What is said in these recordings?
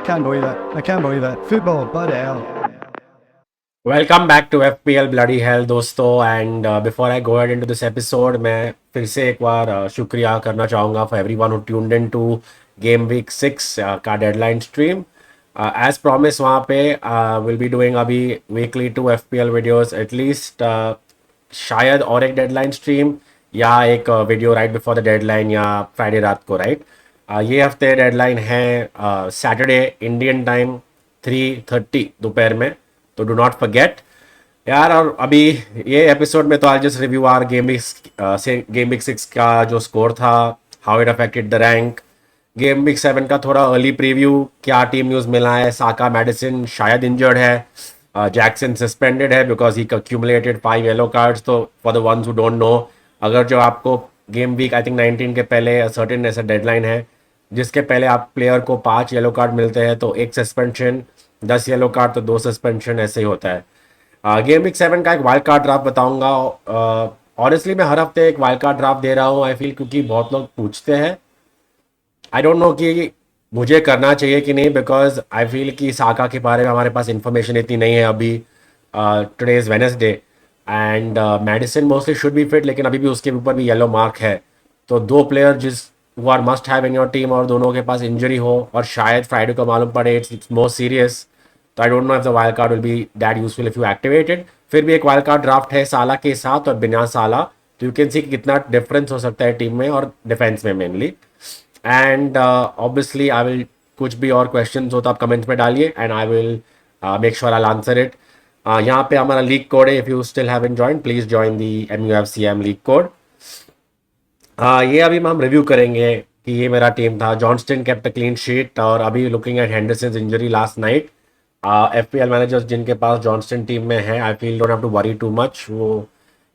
can't believe it. I can't believe it. Football, bloody hell. Welcome back to FPL bloody hell दोस्तों and before I go head into this episode मैं फिर से एक बार शुक्रिया करना चाहूँगा for everyone who tuned in to game week 6 का डेडलाइन स्ट्रीम एज प्रॉमिस वहाँ पे विल बी डूइंग अभी वीकली 2 FPL वीडियोस एटलीस्ट शायद और एक डेडलाइन स्ट्रीम या एक video right before the deadline या फ्राइडे रात को राइट ये हफ्ते डेडलाइन है सैटरडे इंडियन टाइम 3:30 दोपहर में तो डू नॉट फॉरगेट यार। और अभी ये एपिसोड में तो आज just review our game week 6 का जो स्कोर था, how it affected the rank. Game week 7 का थोड़ा अर्ली प्रीव्यू, क्या टीम न्यूज़ मिला है। साका मेडिसिन शायद इंजर्ड है, जैक्सन सस्पेंडेड है because he accumulated 5 yellow cards. तो for the ones who don't know, अगर जो आपको गेम वीक आई थिंक 19 के पहले सर्टेन ऐसा डेडलाइन है जिसके पहले आप प्लेयर को 5 येलो कार्ड मिलते हैं तो एक सस्पेंशन, 10 येलो कार्ड तो 2 सस्पेंशन, ऐसे ही होता है। गेम वीक 7 का एक वाइल्ड कार्ड ड्राफ्ट बताऊंगा। ऑनेस्टली मैं हर हफ्ते एक वाइल्ड कार्ड ड्राफ्ट दे रहा हूँ आई फील, क्योंकि बहुत लोग पूछते हैं। आई डोंट नो कि मुझे करना चाहिए कि नहीं, बिकॉज आई फील कि साका के बारे में हमारे पास इंफॉर्मेशन इतनी नहीं है अभी। Today is Wednesday and medicine mostly should be fit, लेकिन अभी भी उसके ऊपर भी येलो मार्क है। तो 2 प्लेयर जिस who are must have in your team और दोनों के पास इंजरी हो और शायद फ्राइडे को मालूम पड़े इट्स मोर सीरियस, तो I don't know if the wild card will be that useful if you activated. फिर भी एक वाइल्ड कार्ड ड्राफ्ट है साला के साथ और बिना साला, तो यू कैन सी कितना डिफरेंस हो सकता है टीम में और डिफेंस में mainly. And obviously I will, कुछ भी और क्वेश्चन हो तो आप कमेंट्स में डालिए and I will make sure I answer it. यहाँ पे हमारा लीग कोड है, if you still haven't join please join the MUSCM league code. ये अभी हम रिव्यू करेंगे कि ये मेरा टीम था। जॉनस्टन केप्ट क्लीन शीट और अभी looking at Henderson injury last night. FPL managers जिनके पास जॉनस्टन टीम में है I feel don't have to worry too much, वो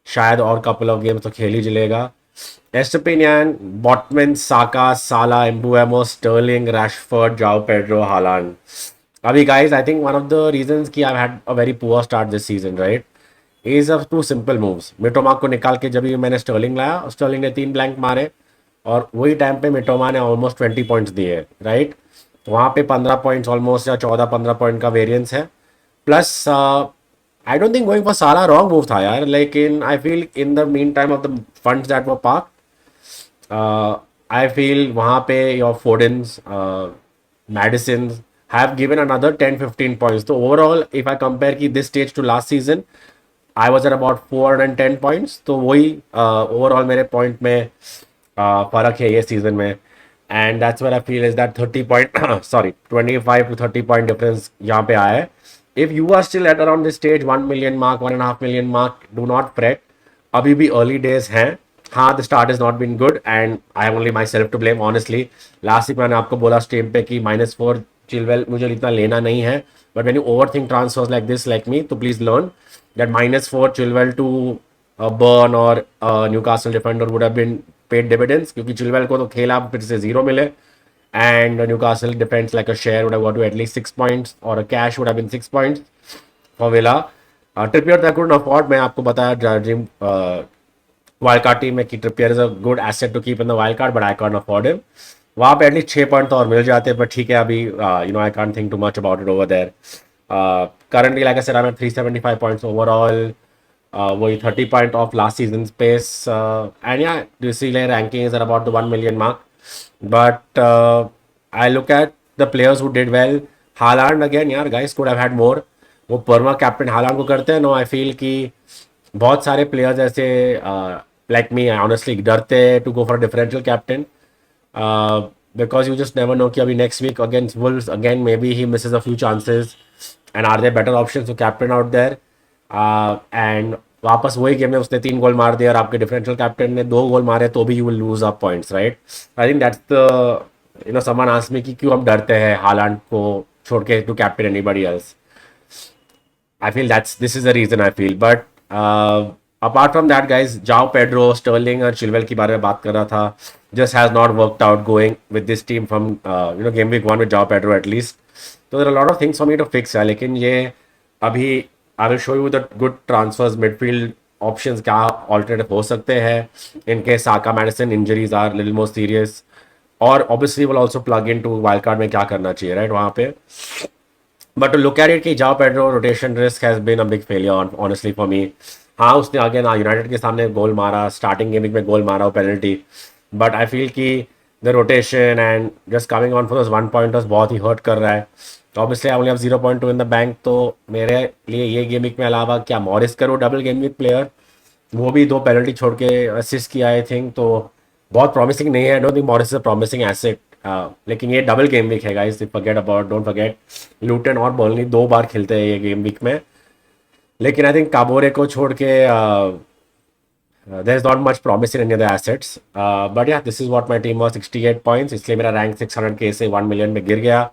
शायद और कपल ऑफ गेम्स तो खेल ही चलेगा। एस्टपिनियन, Botman, Saka, Salah, Mbeumo, Sterling, Rashford, Joao Pedro, Haaland. अभी guys I think one of the reasons कि I had a very poor start this season right is of 2 simple moves. Mitoma को निकाल के जब भी मैंने स्टर्लिंग लाया, Stirling ने 3 ब्लैंक मारे और वही टाइम पे मिटोमा ने ऑलमोस्ट 20 पॉइंट्स दिए राइट। वहाँ पे 15 पॉइंट्स ऑलमोस्ट या 14-15 पॉइंट का वेरिएंस है। Plus I don't think going for Salah wrong move था यार, लेकिन I feel in the mean time of the funds that were park I feel वहाँ पे your Fodens, Maddison have given another 10-15 points. तो overall if I compare की this stage to last season I was at about 410 points, तो वही overall मेरे point में फ़र्क है ये सीजन में। And that's where I feel is that 30 point sorry 25 to 30 point difference यहाँ पे आया है। If you are still at around this stage 1 million mark, 1.5 million mark, do not fret, अभी भी अर्ली डेज हैं। हाँ, the start is not been good and I am only myself to blame honestly. Last week मैंने आपको बोला stream पे कि -4 Chilwell मुझे इतना लेना नहीं है, but when you overthink transfers like this like me, तो please learn that -4 Chilwell to Burn और Newcastle defender would have been paid dividends, क्योंकि चिलवेल को तो खेला फिर से 0 मिले and Newcastle defense like a share would have got to at least 6 points or a cash would have been 6 points for Villa. Trippier I couldn't afford, मैं आपको बताया ड्रीम वाइल्ड कार्ड टीम में कि Trippier is a good asset to keep in the wild card but I can't afford him. वहाँ पे at least 6 point तो और मिल जाते हैं, पर ठीक है अभी I can't think too much about it over there. Currently, like I said, I'm at 375 points overall. वही 30 point off last season's pace. And yeah, you see like ranking is at about the 1 million mark. But I look at the players who did well. Haaland again, यार guys could have had more. वो perma captain हालांड को करते हैं। No आई feel कि बहुत सारे players ऐसे like me honestly डरते to go for differential captain because you just never know कि अभी next week against Wolves again maybe he misses a few chances and are there better options to captain out there. And वापस वही game में उसने 3 गोल मार दिया और आपके डिफरेंशियल कैप्टन ने 2 गोल मारे तो भी you will lose up points right. I think that's the someone asked me कि क्यों हम डरते हैं हालांड को छोड़ के to captain anybody else. I feel this is the reason I feel. But apart from that, guys, João Pedro, Sterling और Chilwell की बारे में बात कर रहा था, just has not worked out going with this team from game week 1 with João Pedro at least. So there are a lot of things for me to fix है, लेकिन ये अभी I will show you the good transfers, midfield options क्या alternate हो सकते हैं in case Saka Madison injuries are a little more serious. और obviously will also plug in to wild card में क्या करना चाहिए, राइट, वहाँ पे. But to look at it कि जाओ Pedro rotation risk has been a big failure honestly for me. हाँ, उसने आगे ना यूनाइटेड के सामने गोल मारा, स्टार्टिंग गेमिंग में गोल मारा, वो पेनल्टी. बट आई फील कि the rotation and just coming on for those one pointers बहुत ही हर्ट कर रहा है. Obviously I only have 0.2 in the bank, तो मेरे लिए ये गेमिंग में अलावा क्या मॉरिस करो डबल गेमिंग प्लेयर, वो भी 2 पेनल्टी छोड़ के असिस्ट किया आई थिंक, तो बहुत प्रॉमिसिंग नहीं है. I don't think Morris is a promising asset. लेकिन ये डबल गेम वीक है guys, forget about, don't forget. Luton और बर्नली 2 बार खेलते हैं ये गेम वीक में. लेकिन आई थिंक काबोरे को छोड़ के there is not much promise in any other assets. But yeah this is what my team was 68 points, इसलिए मेरा रैंक 600K से 1 मिलियन में गिर गया.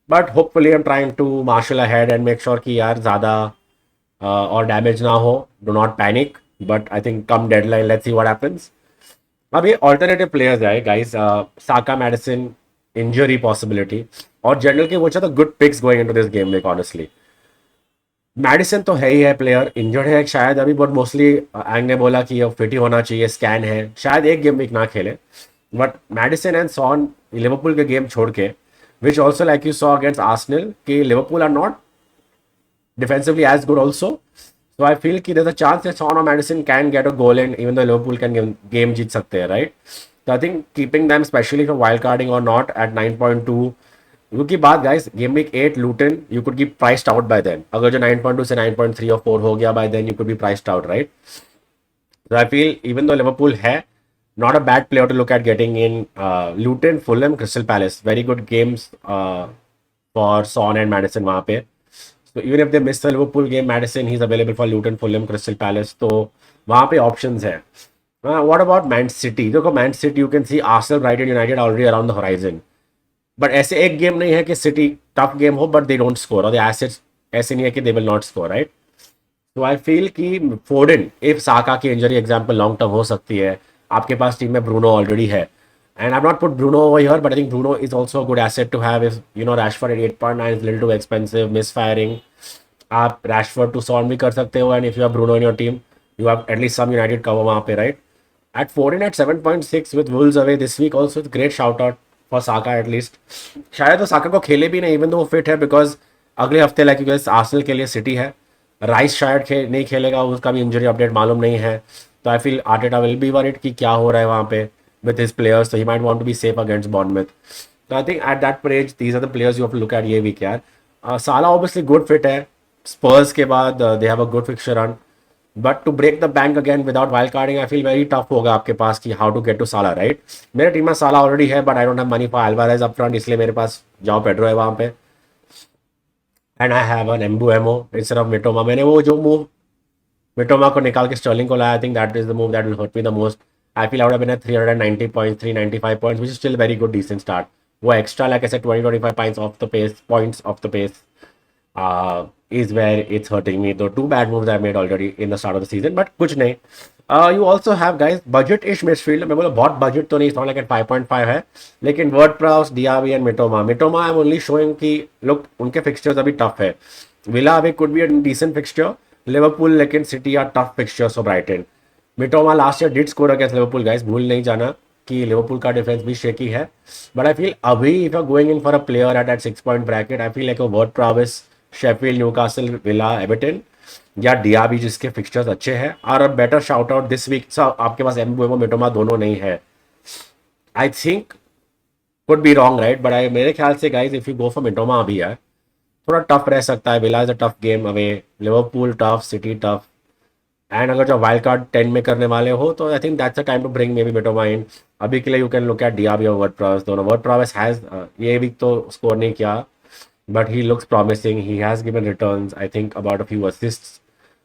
But hopefully I am trying to marshal ahead and make sure कि यार ज़्यादा और डैमेज ना हो. Do not panic, but I think come deadline let's see what happens. अब ये ऑल्टरनेटिव प्लेयर्स है guys, Saka, Maddison, injury possibility, और जनरल के वो चाहता good picks going into this game week honestly. Maddison तो है ही है प्लेयर, इंजर्ड है शायद अभी, बट मोस्टली एंग ने बोला कि ये फिट ही होना चाहिए, स्कैन है, शायद एक गेम वीक ना खेले. But Maddison and Son Liverpool के गेम छोड़ के, which also like you saw against Arsenal, कि Liverpool are not defensively as good also. So I feel कि there's a chance that Son or Madison can get a goal in, even though Liverpool can game जीत सकते हैं, right? So I think keeping them, especially for wildcarding or not, at 9.2. क्योंकि बात guys, game week 8 Luton you could be priced out by then. अगर जो 9.2 से 9.3 or 4 हो गया by then you could be priced out, right? So I feel even though Liverpool है not a bad player to look at getting in. Luton, Fulham, Crystal Palace, very good games for Son and Madison वहाँ पे. So even if they miss the Liverpool game, Madison he's available for Luton, Fulham, Crystal Palace. तो वहाँ पे options है. What about Man City? देखो Man City you can see Arsenal, Brighton, United already around the horizon. But ऐसे एक game नहीं है कि City tough game हो but they don't score, और the assets ऐसे नहीं है कि they will not score, right? So I feel कि Foden, if Saka की injury example long term हो सकती है, आपके पास टीम में Bruno already है. And I've not put Bruno over here, but I think Bruno is also a good asset to have. If you know Rashford at 8.9 is a little too expensive, misfiring. आप Rashford to Son भी कर सकते हो, and if you have Bruno in your team, you have at least some United cover वहाँ पे, right? At Foden at 7.6 with Wolves away this week also, it's a great shout out for Saka at least. शायद तो Saka को खेले भी नहीं, even though वो fit है, because अगले हफ्ते लाइक आर्सेनल के लिए सिटी है. राइस शायद नहीं खेलेगा, उसका भी इंजरी अपडेट मालूम नहीं है. तो I feel Arteta will be worried कि क्या हो रहा है वहाँ पे with his players, so he might want to be safe against Bournemouth. So I think at that age, these are the players you have to look at ये week यार. Salah obviously good fit है. Spurs के बाद they have a good fixture run. But to break the bank again without wild carding, I feel very tough होगा आपके पास कि how to get to Salah, right? मेरे team में Salah already है, but I don't have money for Alvarez up front, इसलिए मेरे पास जाओ Pedro है वहाँ पे. And I have an MUSCM instead of Mitoma. मैंने वो जो मूव मिटोमा को निकाल के स्टर्लिंग को लाया, I think that is the move that will hurt me the most. I feel I would have been at 390 points, 395 points, which is still very good, decent start. वो extra, like I said, 20-25 points off the pace is where it's hurting me. Though 2 bad moves I made already in the start of the season, but कुछ नहीं. You also have guys budget-ish midfield. मैं बोला बहुत budget तो नहीं, it's not like at 5.5 है, लेकिन Ward-Prowse, Diaby and Mitoma I'm only showing कि look उनके fixtures अभी tough है. Villa away could be a decent fixture. Liverpool लेकिन City are tough fixtures for Brighton. Mitoma last year did score against Liverpool guys, भूल नहीं जाना कि Liverpool का डिफेंस भी शेकी है. बट आई फील अभी if you going in for a player eight 6 point bracket, I feel like a वर्ड-प्रावेस, Sheffield, Newcastle, villa, Everton या डियाबी जिसके फिक्सचर्स अच्छे हैं, और a better shout out this week. सब आपके पास एम्बुएमो, मिटोमा दोनों नहीं है. I think could be wrong, right, but मेरे ख्याल से guys if you go for मिटोमा अभी यार थोड़ा टफ रह सकता है. Villa is a tough game away, Liverpool tough, city tough. And अगर जो वाइल्ड कार्ड 10 में करने वाले हो तो I think that's a time to bring maybe Mitoma in. अभी के लिए you can look at Diaby और वर्ड-प्रावेस दोनों. वर्ड-प्रावेस हैज़ ये वीक तो स्कोर नहीं किया, but he looks promising, he has given returns, I think about a few assists.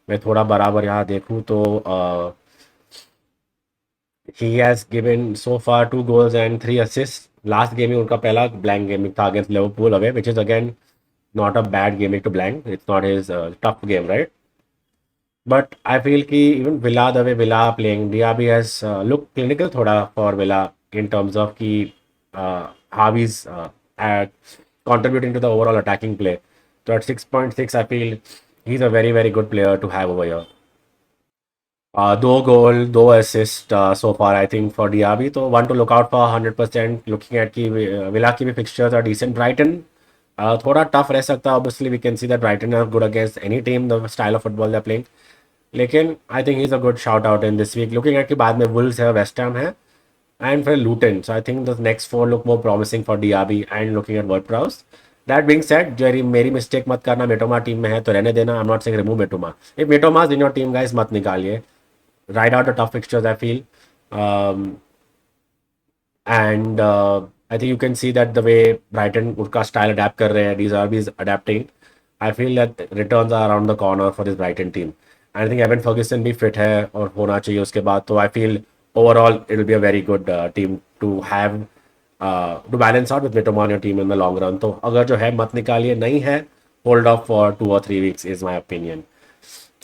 मैं थोड़ा बराबर यहाँ देखूँ तो he has given so far 2 goals and 3 assists. Last gaming उनका पहला ब्लैंक गेमिंग था against Liverpool away, which is again not a bad gaming to blank. It's not his tough game, right? But I feel कि even Villa, the way Villa are playing, Diaby has looked clinical थोड़ा for Villa in terms of कि how he's contributing to the overall attacking play. So at 6.6, I feel he's a very, very good player to have over here. दो गोल दो assist so far I think for डियाबी, तो one two look out for 100%। Looking at की villa की भी fixtures are decent. Brighton थोड़ा tough रह सकता है, obviously we can see that Brighton are good against any team the style of football they are playing, लेकिन I think he is a good shout out in this week. Looking at के बाद में Wolves है, West Ham है and फिर Luton, so I think the next four look more promising for Diaby and looking at Ward. That being said, जेरी मेरी mistake मत करना, मेटोमा टीम में है तो रहने देना। I am not saying remove Mitoma, if Mitoma is in your team guys मत निकालिए। Ride out the tough fixtures, I feel. Um, and I think you can see that the way Brighton उसका style adapt कर रहे हैं, Deserby is adapting. I feel that returns are around the corner for this Brighton team. And I think Evan Ferguson भी fit है और होना चाहिए उसके बाद, तो I feel overall it will be a very good team to have to balance out with Mitoma on your team in the long run. तो अगर जो है मत निकालिए, नहीं है hold off for 2 or 3 weeks is my opinion.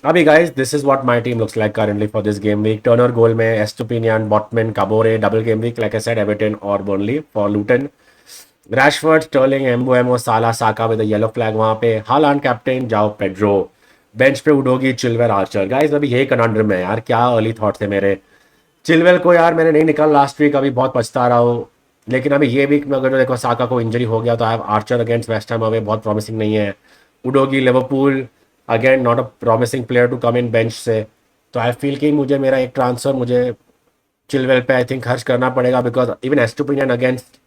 अभी guys this is what my team looks like currently for this game week. Turner goal में Estupinan, Botman, Kabore. Double game week like I said Everton और Burnley for Luton. Rashford, Sterling, Mbeumo, Salah, Saka with yellow flag वहां पे। Haaland captain, Joao Pedro. Bench पे Udogie, Chilwell, Archer. Guys अभी यही कनांड्रम है यार, क्या अर्ली थॉट थे मेरे। चिलवेल को यार मैंने नहीं निकाला लास्ट वीक, अभी बहुत पछता रहा हूँ, लेकिन अभी ये वीक में अगर देखो साका को इंजरी हो गया तो I have Archer against West Ham, away बहुत प्रॉमिसिंग नहीं है। Udogie, Liverpool, again not a promising player to come in bench से, तो आई फील कि मुझे मेरा एक ट्रांसफर मुझे चिलवेल पे आई थिंक खर्च करना पड़ेगा, because even Estupinan against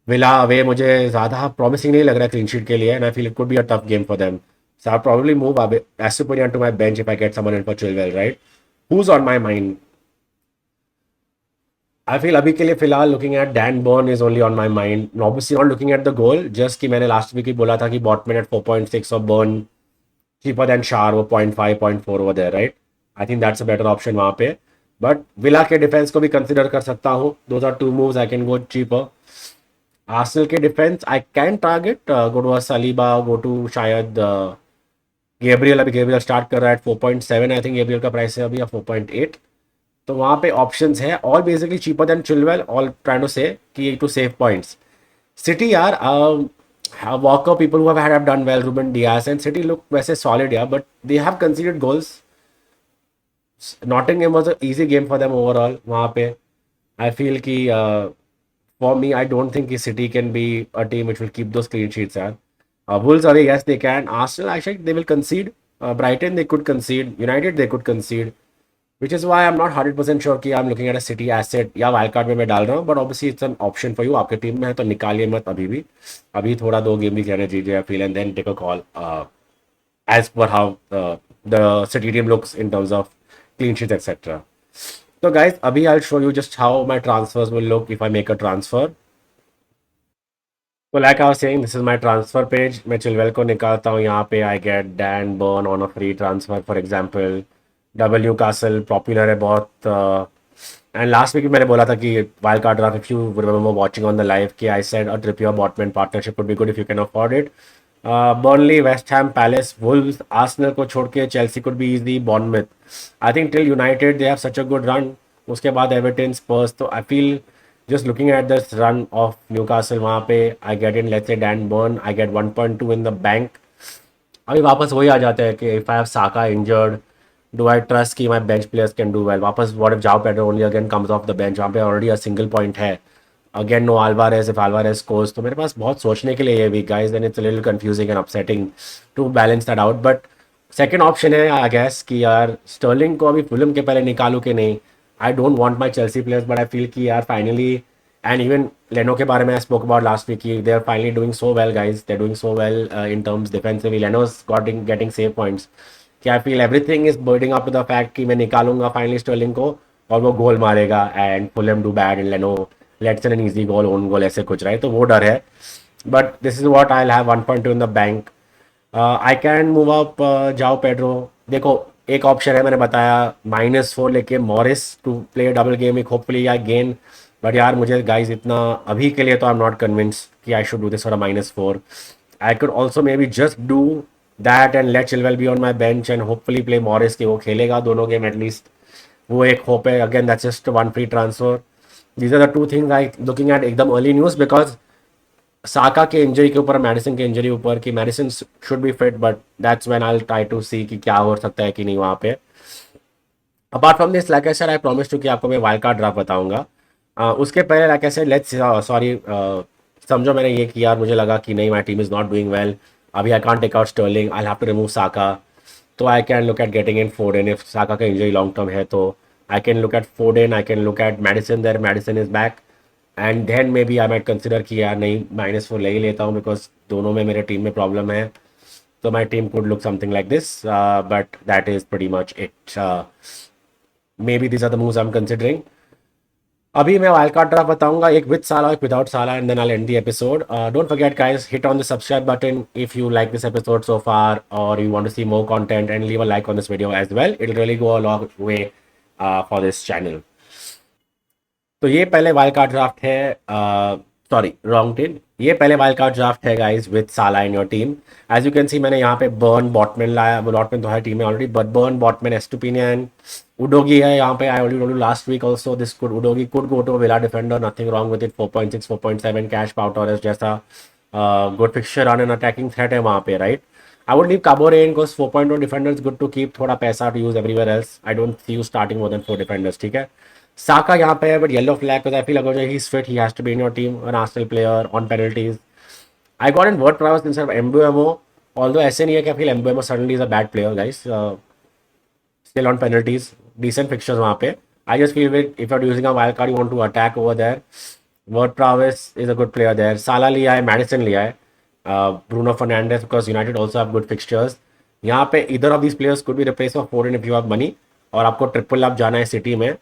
Villa away मुझे ज़्यादा प्रॉमिसिंग नहीं लग रहा है क्लीन शीट के लिए, and I feel it could be a tough game for them, so I probably move Estupinan to my bench if I get someone in for Chilwell, right. Who is on my mind? I feel अभी के लिए फिलहाल looking at Dan Burn is only on my mind, obviously not looking at the goal, just कि मैंने last week ही बोला था कि बॉटमैन eight 4.6 और बर्न cheaper than Shar, वो 0.5 0.4 over there, right? I think that's a better option वहाँ पे, but villa के डिफेंस को भी कंसिडर कर सकता हूँ। Those are two moves I can go cheaper. Arsenal के defence I can target, go to Saliba, go to शायद गैब्रियल। अभी गैब्रियल स्टार्ट कर रहा है 4.7, आई थिंक गैब्रियल का प्राइस है अभी, या 4.8, तो वहाँ पे ऑप्शंस है, all basically cheaper than Chilwell, all trying to say कि टू सेव पॉइंट्स। सिटी यार, Walker, people who have done well, Ruben Diaz and City look वैसे solid यार, but they have conceded goals. Nottingham was an easy game for them overall वहाँ पे। I feel कि for me I don't think कि City can be a team which will keep those clean sheets यार। Wolves अभी yes they can, Arsenal I think they will concede, Brighton they could concede, United they could concede, which is why I'm not 100% sure कि I'm looking at a City asset या wild card में मैं डाल रहा हूँ, but obviously it's an option for you. आपके team में है तो निकालिए मत अभी भी, अभी थोड़ा 2 गेम भी खेलने दीजिए I feel, and then take a call as per how the City team looks in terms of clean sheet etcetera. तो गाइज अभी I show you just how my transfers will look if I make a transfer. तो like I was saying, this is my transfer page. मैं Chilwell को निकालता हूँ यहाँ पे, I get Dan Burn on a free transfer for example. W castle popular है बहुत, and last week मैंने बोला था कि wild card draft, if you remember watching on the live, कि I said a Trippier Botman partnership would be good if you can afford it. Burnley, West Ham, Palace, Wolves, Arsenal को छोड़ के Chelsea could be easy, Bournemouth, I think till United they have such a good run, उसके बाद Everton, Spurs, तो I feel just looking at this run of Newcastle वहाँ पे I get in let's say Dan Burn, I get 1.2 in the bank। अभी वापस वही आ जाते हैं कि if I have Saka injured, do I trust कि my bench players can do well? वापस what if João Pedro only again comes off the bench, वहाँ पे already a single point है, again no Alvarez, if Alvarez scores, तो मेरे पास बहुत सोचने के लिए ये week guys, then it's a little confusing and upsetting to balance that out, but second option है आई गेस कि यार स्टर्लिंग को अभी फुलम के पहले निकालूं कि नहीं। I don't want my Chelsea players, but I feel कि यार फाइनली, एंड इवन लेनो के बारे में I spoke about last week, they are finally doing so well guys, they are doing so well in terms defensively, Leno is getting getting save points, कि I feel everything is building up to the fact कि मैं निकालूंगा finally Stirling को और वो goal मारेगा and Fulham do bad and Leno lets an easy goal, own goal, ऐसे कुछ रहे, तो वो डर है, but this is what I have 1.2 in the bank. I can move up जाओ पेड्रो। देखो एक ऑप्शन है मैंने बताया -4 लेके Morris to play double game, एक होपफुली या गेन, बट यार मुझे गाइज इतना अभी के लिए तो आई एम नॉट कन्विंस कि I should do this for -4। I could also may be just do that and let Chilwell be on my bench and hopefully play Morris, कि वो खेलेगा दोनों गेम एटलीस्ट, वो एक होप है। Again that's just one free transfer. These are the two things I looking at एकदम early news, because Saka के injury के ऊपर, मेडिसिन के इंजरी ऊपर, कि Maddison should be fit, but that's when I will try to see कि क्या हो सकता है कि नहीं वहाँ पे। Apart from this like I said I promise to कि आपको मैं वाइल्ड कार्ड ड्राफ्ट बताऊंगा। उसके पहले like I said let's sorry समझो मैंने ये किया, मुझे लगा कि नहीं my team is not doing well, अभी I can't take out Sterling, I have to remove Saka, तो I can look at getting in Foden if Saka का इंजरी लॉन्ग टर्म है, तो I can look at Foden, I can look at Maddison, there Maddison is back, and then maybe I might consider कि यार नहीं -4 ले ही लेता हूँ because दोनों में मेरे टीम में प्रॉब्लम है, तो my team could look something like this, but that is pretty much it, maybe this are the moves I am considering. अभी मैं वाइल्ड कार्ड ड्राफ्ट बताऊंगा, एक विद साला एक without Salah, and then I end the episode. Don't forget guys, hit on the subscribe button if you like this episode so far or you want to see more content, and leave a like on this video as well. It'll really go a long way for this channel. तो ये पहले wild card draft है, sorry wrong team, ये पहले wild card draft है guys with Salah in your team. As you can see मैंने यहाँ पे बर्न बॉटमैन लाया, बॉटमैन तो है टीम में already, but Burn Botman Estupinan Udogie है यहाँ पे, I already told you last week also this could Udogie could go to Villa defender, nothing wrong with it, 4.6 4.7 cash Pau Torres जैसा good fixture run and attacking threat है वहाँ पे, right. I would leave Kabore in because 4.2 defender is good to keep थोड़ा पैसा to use everywhere else, I don't see you starting more than 4 defenders, ठीक है। Saka यहाँ पे है, but yellow flag because I feel like he's fit, he has to be in your team, an Arsenal player on penalties. I got in word prowess instead of MUSCM, although ऐसे नहीं है कि I feel MUSCM suddenly is a bad player, guys. Still on penalties, decent fixtures वहाँ पे. I just feel that if you're using a wild card, you want to attack over there. Word prowess is a good player there. Salah लिया है, Madison लिया है, Bruno Fernandes because United also have good fixtures. यहाँ पे either of these players could be replaced for Foden if you have money, और आपको triple up जाना है सिटी में,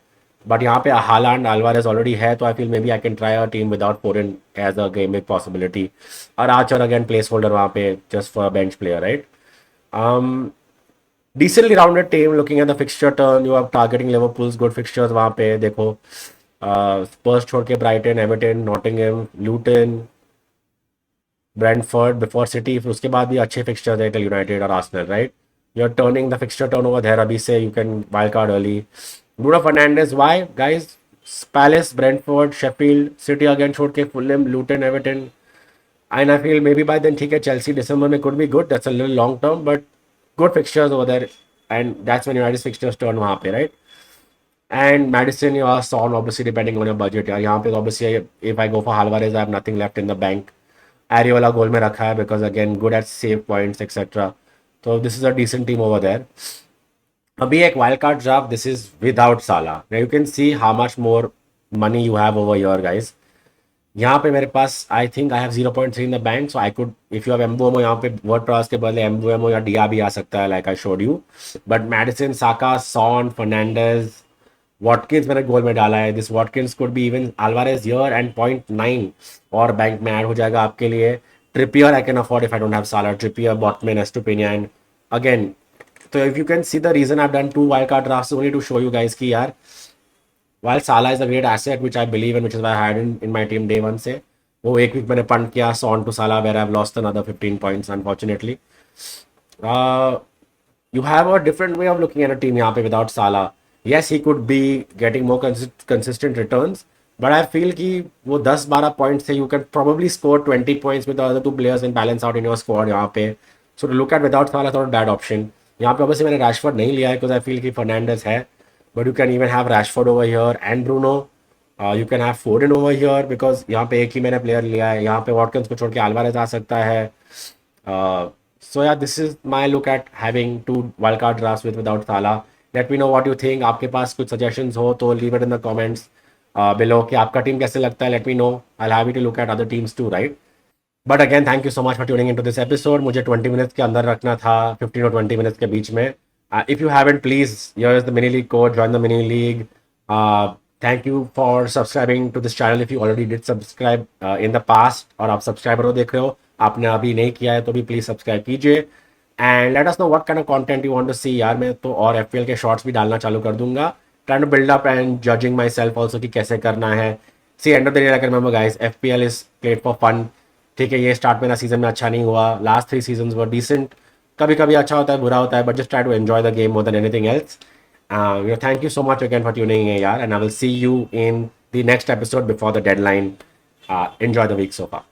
बट यहाँ पे हालांड अल्वारेज ऑलरेडी है, तो I feel maybe I can try a team without Foden as a game with possibility, और आर्चर अगेन प्लेस होल्डर वहाँ पे just for bench player, right. Decently rounded team looking at the fixture turn, you are targeting Liverpool's good fixtures वहाँ पे देखो, Spurs छोड़ के Brighton, Everton, Nottingham, Luton, Brentford before City, फिर उसके बाद भी अच्छे फिक्सचर्स है यूनाइटेड और Arsenal, right. You are turning the fixture turn over there अभी से, you can wild card early. Bruno Fernandes, why guys? Palace, Brentford, Sheffield, City again छोड़ के Fulham, Luton, Everton, and I feel maybe by then ठीक है Chelsea December में could be good. That's a little long term, but good fixtures over there, and that's when United's fixtures turn वहाँ पे, right? And Madison or Son obviously depending on your budget यार, यहाँ पे obviously if I go for Alvarez I have nothing left in the bank. Ariola गोल में रखा है because again good at save points etc. So this is a decent team over there. अभी एक wild card draft, this is without Salah, you can see how much more money you have over your guys. यहाँ पे मेरे पास I think I have 0.3 in the bank, so I could if you have Mbeumo यहाँ पे word pros के बदले एम्बुएमो या डिया भी आ सकता है like I showed you, but Maddison, Saka, Son, Fernandes, Watkins मैंने गोल में डाला है, this Watkins could be even Alvarez here and 0.9 और बैंक में ऐड हो जाएगा आपके लिए। Trippier I can afford if I don't have Salah, Trippier, Botman, Estupinan again. So if you can see the reason I've done 2 wildcard drafts only to show you guys कि यार while Salah is a great asset which I believe in, which is why I had in my team day one से, वो एक week मैंने punt किया Son to Salah where I've lost another 15 points unfortunately. You have a different way of looking at a team यहाँ पे without Salah. Yes, he could be getting more consistent returns, but I feel कि वो 10-12 points से you can probably score 20 points with the other 2 players and balance out in your squad यहाँ पे. So to look at without Salah is not a bad option. यहाँ पे obviously मैंने Rashford नहीं लिया है बिकॉज आई फील कि Fernandes है, but you can even have Rashford over here and Bruno, you can have फोर्डन over here because यहाँ पे एक ही मैंने प्लेयर लिया है, यहाँ पे वॉटकिंस को छोड़ के अल्वारेज आ सकता है। So yeah this is my look at having 2 wild card drafts without Salah. Let me know what you think, आपके पास कुछ सजेशंस हो तो leave it in the comments below कि आपका टीम कैसे लगता है, let me know, I have to look at other teams too, right. But again thank you so much for tuning into this episode, मुझे 20 minutes के अंदर रखना था, 15 और 20 मिनट्स के बीच में। If you haven't please here is the mini league code, join the mini league. Thank you for subscribing to this channel if you already did subscribe in the past, और आप सब्सक्राइबर हो देख रहे हो, आपने अभी नहीं किया है तो भी प्लीज सब्सक्राइब कीजिए and let us know what kind of content you want to see यार। मैं तो और एफपीएल के शॉर्ट्स भी डालना चालू कर दूंगा, trying to build up and judging myself also कि कैसे करना है। See end of the day I can remember guys, FPL is played for fun, ठीक है। ये स्टार्ट मेरा सीजन में अच्छा नहीं हुआ, लास्ट 3 सीजन्स वर डिसेंट, कभी कभी अच्छा होता है बुरा होता है, but just try to enjoy the game more than anything else. Thank you so much again for tuning in, yaar, and I will see you in the next episode before the deadline. Enjoy the week so far.